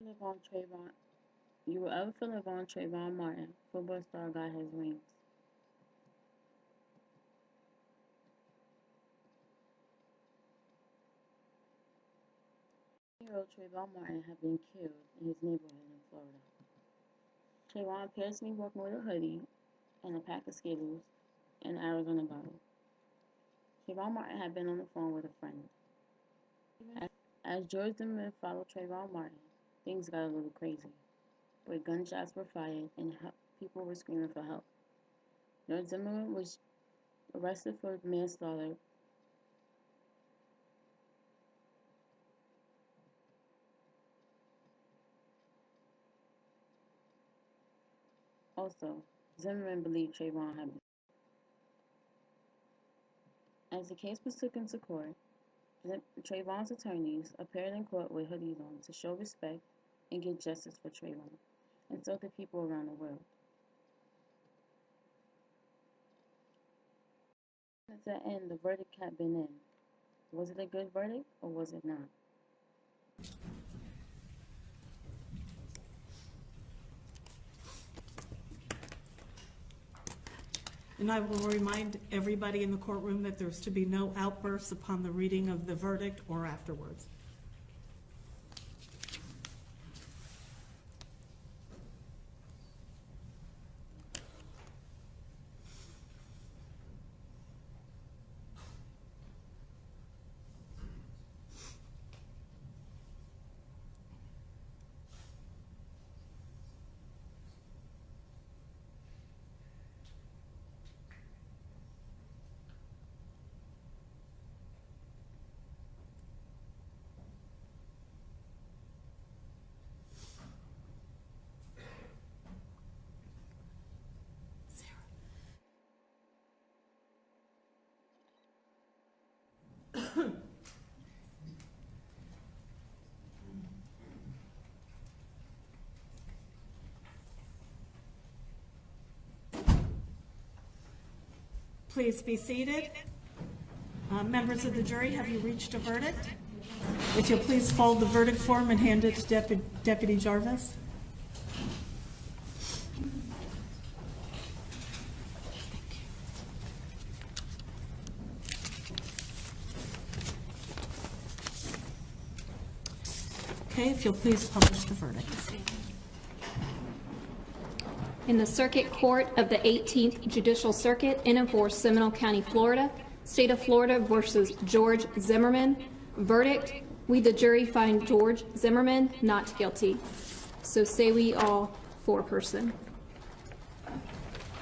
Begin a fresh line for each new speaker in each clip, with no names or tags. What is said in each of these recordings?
Trayvon Trayvon, you will ever feel Trayvon Trayvon Martin, football star, got his wings. 10-year-old Trayvon Martin had been killed in his neighborhood in Florida. Trayvon appears to be walking with a hoodie and a pack of Skittles and an Arizona bottle. Trayvon Martin had been on the phone with a friend. As George Zimmerman followed Trayvon Martin, things got a little crazy, where gunshots were fired and people were screaming for help. George Zimmerman was arrested for manslaughter. Also, Zimmerman believed Trayvon had been. As the case was taken to court, Trayvon's attorneys appeared in court with hoodies on to show respect and get justice for Trayvon, and so did people around the world. At the end, the verdict had been in. Was it a good verdict or was it not?
And I will remind everybody in the courtroom that there's to be no outbursts upon the reading of the verdict or afterwards. Please be seated. Members of the jury, have you reached a verdict? If you'll please fold the verdict form and hand it to Deputy Jarvis. Okay, if you'll please publish the verdict.
In the Circuit Court of the 18th Judicial Circuit in and for Seminole County, Florida, State of Florida versus George Zimmerman. Verdict: we, the jury, find George Zimmerman not guilty. So say we all four-person.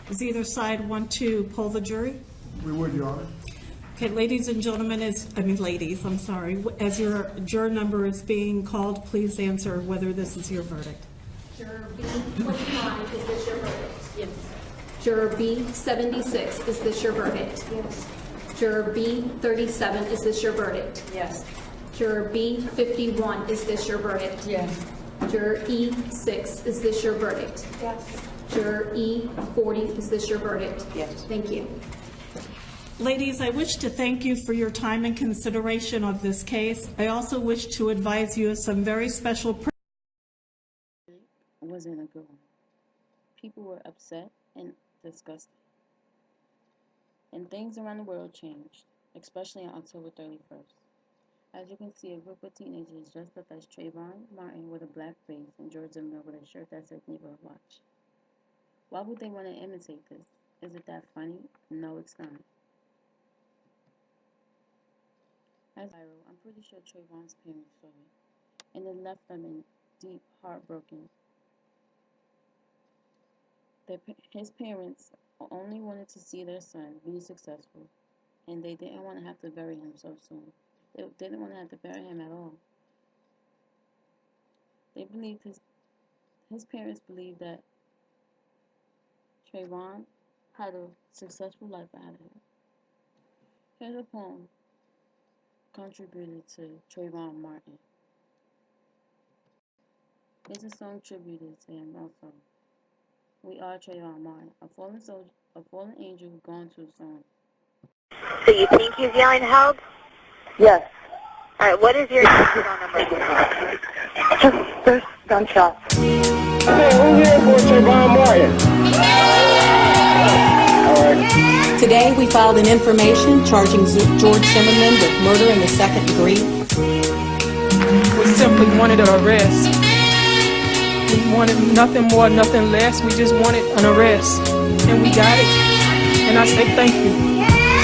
Does either side want to poll the jury?
We would, Your Honor.
Okay, ladies and gentlemen, I'm sorry. As your juror number is being called, please answer whether this is your verdict.
Juror B 25, is this your verdict? Yes. Juror B 76, is this your verdict? Yes. Juror B 37, is this your verdict?
Yes.
Juror B 51, is this your verdict?
Yes.
Juror E 6, is this your verdict?
Yes.
Juror E 40, is this your verdict?
Yes.
Thank you.
Ladies, I wish to thank you for your time and consideration of this case. I also wish to advise you of some very special
Wasn't a good one. People were upset and disgusted. And things around the world changed, especially on October 31st. As you can see, a group of teenagers dressed up as Trayvon Martin with a black face and George Zimmerman with a shirt that said Neighborhood Watch. Why would they want to imitate this? Is it that funny? No, it's not. As viral, I'm pretty sure Trayvon's parents saw it, and it left them in deep, heartbroken. His parents only wanted to see their son be successful, and they didn't want to have to bury him so soon. They didn't want to have to bury him at all. They believed his parents believed that Trayvon had a successful life ahead of him. Here's a poem contributed to Trayvon Martin. Here's a song tributed to him also. We are Trayvon Martin, a fallen soldier, a fallen angel gone too soon.
So you think he's yelling help?
Yes.
All right, what is your phone number? Gunshot.
Who's here for Trayvon Martin? All right.
Today, we filed an information charging George Zimmerman with murder in the second degree.
We simply wanted an arrest. We wanted nothing more, nothing less. We just wanted an arrest, and we got it. And I say thank you.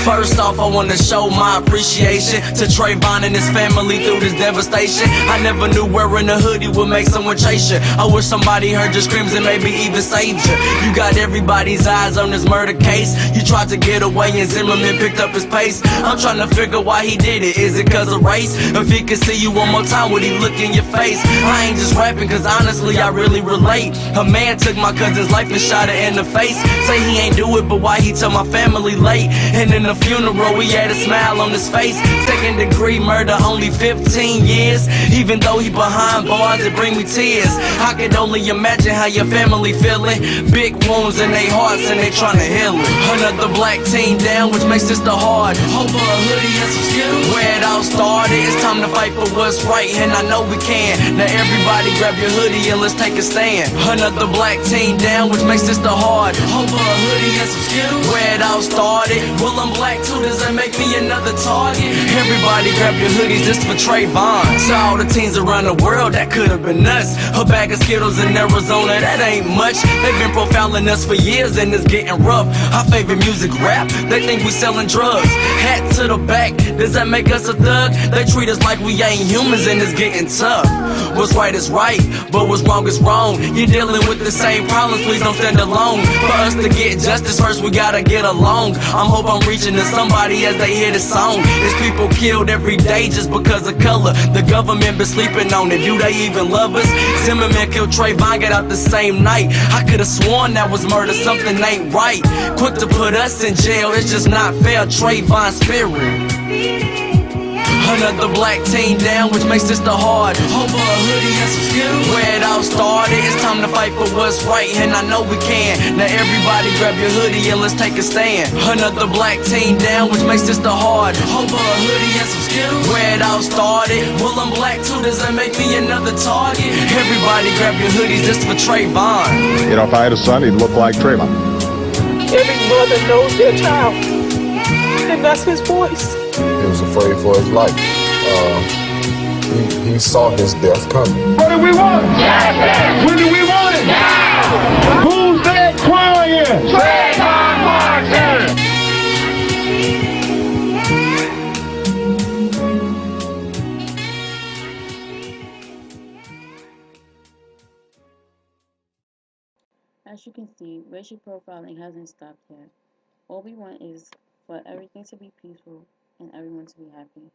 First off, I want to show my appreciation to Trayvon and his family through this devastation. I never knew wearing a hoodie would make someone chase you. I wish somebody heard your screams and maybe even saved you. You got everybody's eyes on this murder case. You tried to get away and Zimmerman picked up his pace. I'm trying to figure why he did it. Is it cause of race? If he could see you one more time, would he look in your face? I ain't just rapping cause honestly I really relate. A man took my cousin's life and shot her in the face. Say he ain't do it, but why he tell my family late? And in the funeral, we had a smile on his face. Second degree murder, only 15 years. Even though he behind bars, it bring me tears. I could only imagine how your family feeling. Big wounds in their hearts and they trying to heal it. Another black teen down, which makes this the hard. Hope for a hoodie and some skills. Where it all started, it's time to fight for what's right, and I know we can. Now everybody grab your hoodie and let's take a stand. Another black teen down, which makes this the hard. Hope for a hoodie and some skills. Where it all started, well I'm black too, does that make me another target? Everybody grab your hoodies, this for Trayvon. To all the teens around the world, that could have been us. A bag of Skittles in Arizona, that ain't much. They've been profiling us for years and it's getting rough. Our favorite music rap, they think we selling drugs. Hat to the back, does that make us a thug? They treat us like we ain't humans and it's getting tough. What's right is right, but what's wrong is wrong. You're dealing with the same problems, please don't stand alone. For us to get justice first, we gotta get along. I'm hope I'm reaching to somebody as they hear this song. There's people killed every day just because of color. The government been sleeping on it, do they even love us? Zimmerman killed Trayvon, got out the same night. I could've sworn that was murder, something ain't right. Quick to put us in jail, it's just not fair. Trayvon spirit. Another black teen down, which makes this the hard. Hope for a hoodie and some skills. Where it all started, it's time to fight for what's right, and I know we can. Now everybody grab your hoodie and let's take a stand. Another black teen down, which makes this the hard. Hope for a hoodie and some skills. Where it all started, well I'm black too, does that make me another target? Everybody grab your hoodies, this for Trayvon.
You know, if I had a son, he'd look like Trayvon.
Every mother knows their child, and that's his voice.
He was afraid for his life. He saw his death coming.
What do we want? Justice! When do we want it? Now! Who's that crying? Trayvon Martin!
As you can see, racial profiling hasn't stopped yet. All we want is for everything to be peaceful and everyone to be happy.